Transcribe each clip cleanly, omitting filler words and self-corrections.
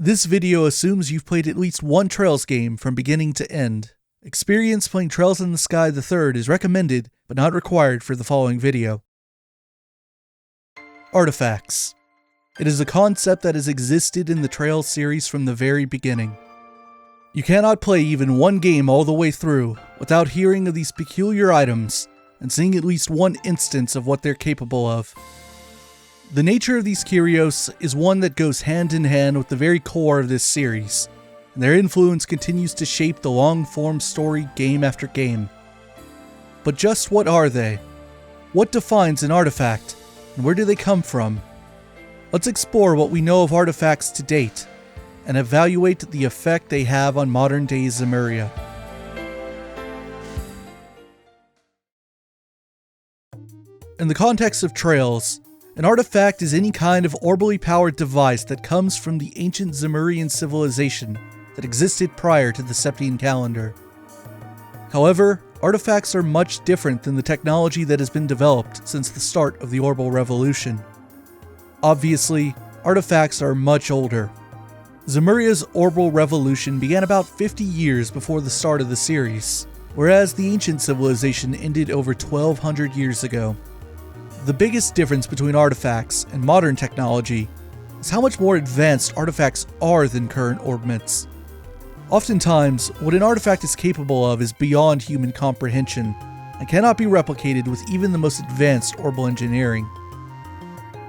This video assumes you've played at least one Trails game from beginning to end. Experience playing Trails in the Sky III is recommended, but not required for the following video. Artifacts. It is a concept that has existed in the Trails series from the very beginning. You cannot play even one game all the way through without hearing of these peculiar items and seeing at least one instance of what they're capable of. The nature of these curios is one that goes hand in hand with the very core of this series, and their influence continues to shape the long-form story game after game. But just what are they? What defines an artifact, and where do they come from? Let's explore what we know of artifacts to date, and evaluate the effect they have on modern-day Zemuria. In the context of Trails, an artifact is any kind of orbally powered device that comes from the ancient Zemurian civilization that existed prior to the Septian calendar. However, artifacts are much different than the technology that has been developed since the start of the Orbital Revolution. Obviously, artifacts are much older. Zemuria's Orbital Revolution began about 50 years before the start of the series, whereas the ancient civilization ended over 1200 years ago. The biggest difference between artifacts and modern technology is how much more advanced artifacts are than current orbments. Oftentimes, what an artifact is capable of is beyond human comprehension and cannot be replicated with even the most advanced orbital engineering.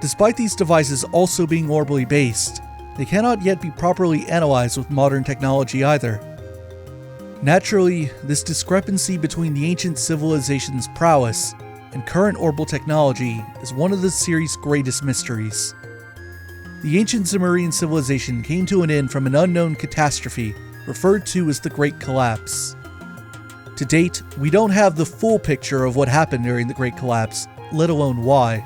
Despite these devices also being orbally based, they cannot yet be properly analyzed with modern technology either. Naturally, this discrepancy between the ancient civilization's prowess and current orbital technology is one of the series' greatest mysteries. The ancient Zemurian civilization came to an end from an unknown catastrophe referred to as the Great Collapse. To date, we don't have the full picture of what happened during the Great Collapse, let alone why.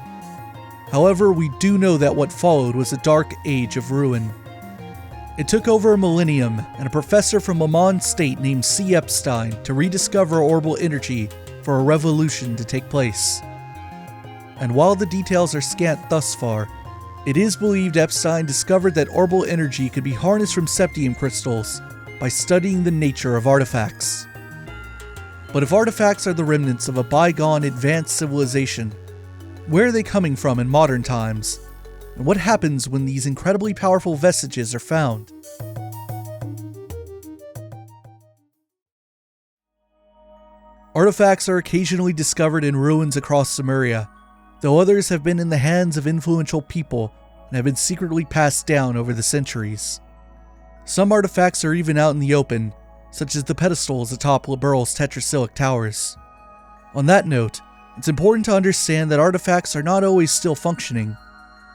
However, we do know that what followed was a dark age of ruin. It took over a millennium and a professor from Amman State named C. Epstein to rediscover orbital energy for a revolution to take place. And while the details are scant thus far, it is believed Epstein discovered that orbital energy could be harnessed from septium crystals by studying the nature of artifacts. But if artifacts are the remnants of a bygone advanced civilization, where are they coming from in modern times? And what happens when these incredibly powerful vestiges are found? Artifacts are occasionally discovered in ruins across Zemuria, though others have been in the hands of influential people and have been secretly passed down over the centuries. Some artifacts are even out in the open, such as the pedestals atop Liberal's tetrasilic towers. On that note, it's important to understand that artifacts are not always still functioning.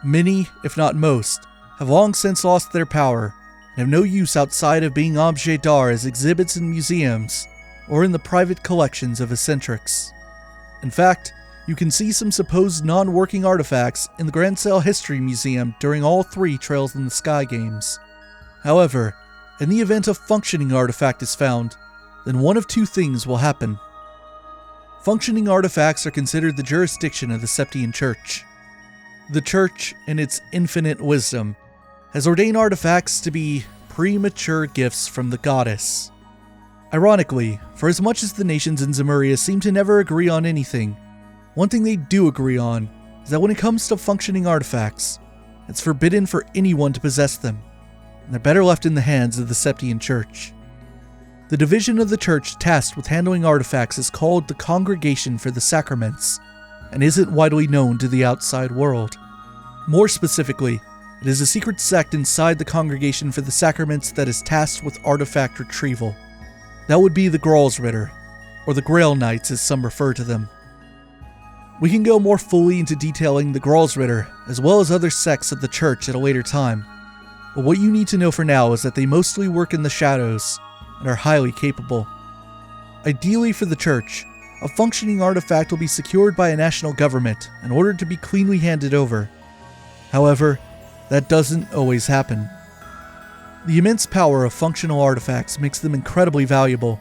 Many, if not most, have long since lost their power and have no use outside of being objets d'art as exhibits in museums or in the private collections of eccentrics. In fact, you can see some supposed non-working artifacts in the Grand Sail History Museum during all three Trails in the Sky games. However, in the event a functioning artifact is found, then one of two things will happen. Functioning artifacts are considered the jurisdiction of the Septian Church. The Church, in its infinite wisdom, has ordained artifacts to be premature gifts from the goddess. Ironically, for as much as the nations in Zemuria seem to never agree on anything, one thing they do agree on is that when it comes to functioning artifacts, it's forbidden for anyone to possess them, and they're better left in the hands of the Septian Church. The division of the Church tasked with handling artifacts is called the Congregation for the Sacraments, and isn't widely known to the outside world. More specifically, it is a secret sect inside the Congregation for the Sacraments that is tasked with artifact retrieval. That would be the Gralsritter, or the Grail Knights as some refer to them. We can go more fully into detailing the Gralsritter, as well as other sects of the Church at a later time, but what you need to know for now is that they mostly work in the shadows, and are highly capable. Ideally for the Church, a functioning artifact will be secured by a national government in order to be cleanly handed over. However, that doesn't always happen. The immense power of functional artifacts makes them incredibly valuable,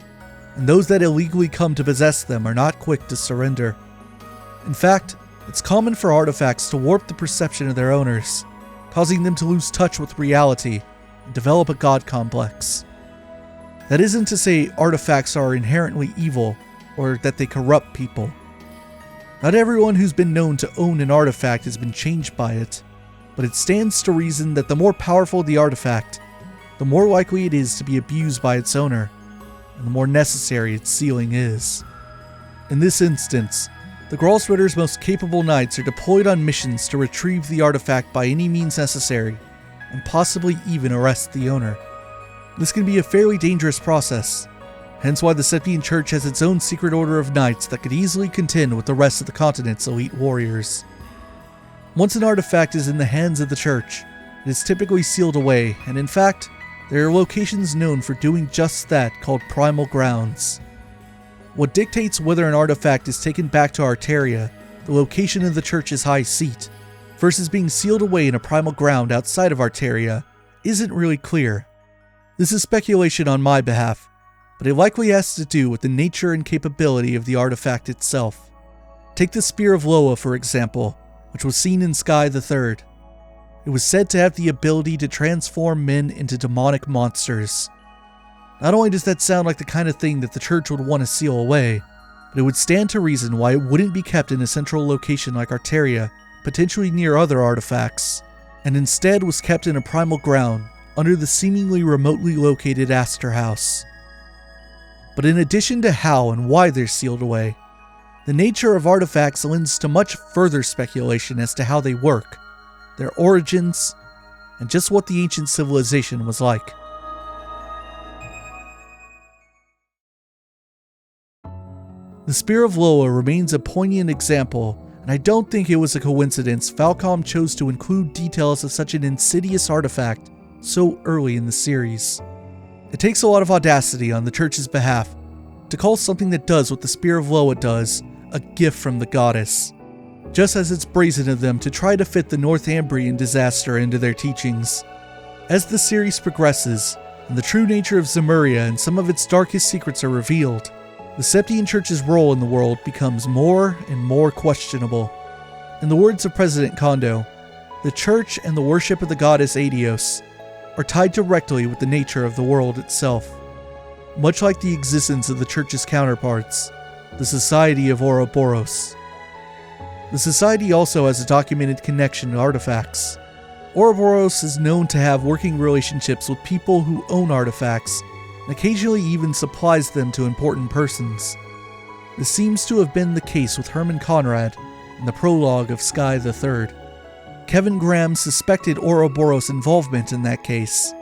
and those that illegally come to possess them are not quick to surrender. In fact, it's common for artifacts to warp the perception of their owners, causing them to lose touch with reality and develop a god complex. That isn't to say artifacts are inherently evil or that they corrupt people. Not everyone who's been known to own an artifact has been changed by it, but it stands to reason that the more powerful the artifact, the more likely it is to be abused by its owner, and the more necessary its sealing is. In this instance, the Gralsritter's most capable knights are deployed on missions to retrieve the artifact by any means necessary, and possibly even arrest the owner. This can be a fairly dangerous process, hence why the Septian Church has its own secret order of knights that could easily contend with the rest of the continent's elite warriors. Once an artifact is in the hands of the Church, it is typically sealed away, and in fact, there are locations known for doing just that called primal grounds. What dictates whether an artifact is taken back to Arteria, the location of the Church's high seat, versus being sealed away in a primal ground outside of Arteria, isn't really clear. This is speculation on my behalf, but it likely has to do with the nature and capability of the artifact itself. Take the Spear of Loa, for example, which was seen in Sky the Third. It was said to have the ability to transform men into demonic monsters. Not only does that sound like the kind of thing that the Church would want to seal away, but it would stand to reason why it wouldn't be kept in a central location like Arteria, potentially near other artifacts, and instead was kept in a primal ground under the seemingly remotely located Aster House. But in addition to how and why they're sealed away, the nature of artifacts lends to much further speculation as to how they work, their origins, and just what the ancient civilization was like. The Spear of Loa remains a poignant example, and I don't think it was a coincidence Falcom chose to include details of such an insidious artifact so early in the series. It takes a lot of audacity on the Church's behalf to call something that does what the Spear of Loa does a gift from the goddess, just as it's brazen of them to try to fit the Northumbrian disaster into their teachings. As the series progresses, and the true nature of Zemuria and some of its darkest secrets are revealed, the Septian Church's role in the world becomes more and more questionable. In the words of President Kondo, the Church and the worship of the goddess Adios are tied directly with the nature of the world itself. Much like the existence of the Church's counterparts, the Society of Ouroboros. The Society also has a documented connection to artifacts. Ouroboros is known to have working relationships with people who own artifacts, and occasionally even supplies them to important persons. This seems to have been the case with Herman Conrad in the prologue of Sky the Third. Kevin Graham suspected Ouroboros' involvement in that case,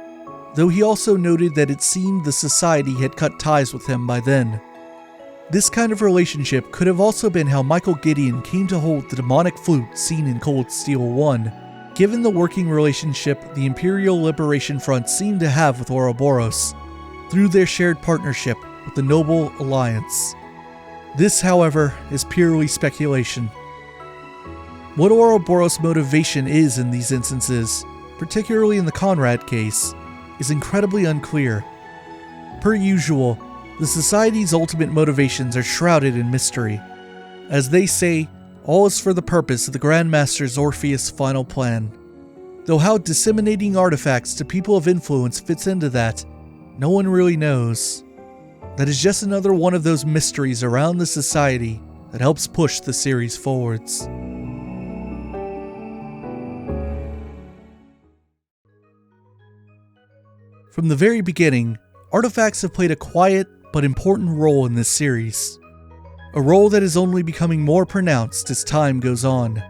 though he also noted that it seemed the Society had cut ties with him by then. This kind of relationship could have also been how Michael Gideon came to hold the demonic flute seen in Cold Steel 1, given the working relationship the Imperial Liberation Front seemed to have with Ouroboros, through their shared partnership with the Noble Alliance. This, however, is purely speculation. What Ouroboros' motivation is in these instances, particularly in the Conrad case, is incredibly unclear. Per usual, the Society's ultimate motivations are shrouded in mystery. As they say, all is for the purpose of the Grand Master's Orpheus' final plan. Though how disseminating artifacts to people of influence fits into that, no one really knows. That is just another one of those mysteries around the Society that helps push the series forwards. From the very beginning, artifacts have played a quiet but important role in this series. A role that is only becoming more pronounced as time goes on.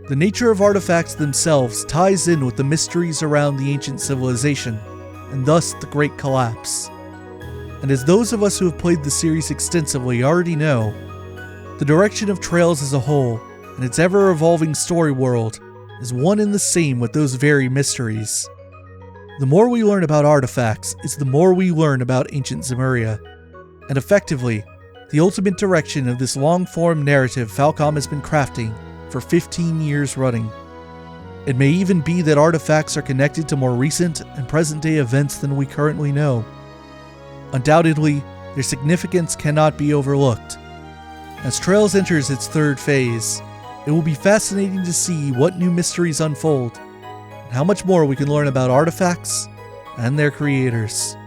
The nature of artifacts themselves ties in with the mysteries around the ancient civilization, and thus the Great Collapse. And as those of us who have played the series extensively already know, the direction of Trails as a whole, and its ever-evolving story world, is one and the same with those very mysteries. The more we learn about artifacts is the more we learn about ancient Zemuria, and effectively, the ultimate direction of this long-form narrative Falcom has been crafting for 15 years running. It may even be that artifacts are connected to more recent and present-day events than we currently know. Undoubtedly, their significance cannot be overlooked. As Trails enters its third phase, it will be fascinating to see what new mysteries unfold, and how much more we can learn about artifacts and their creators.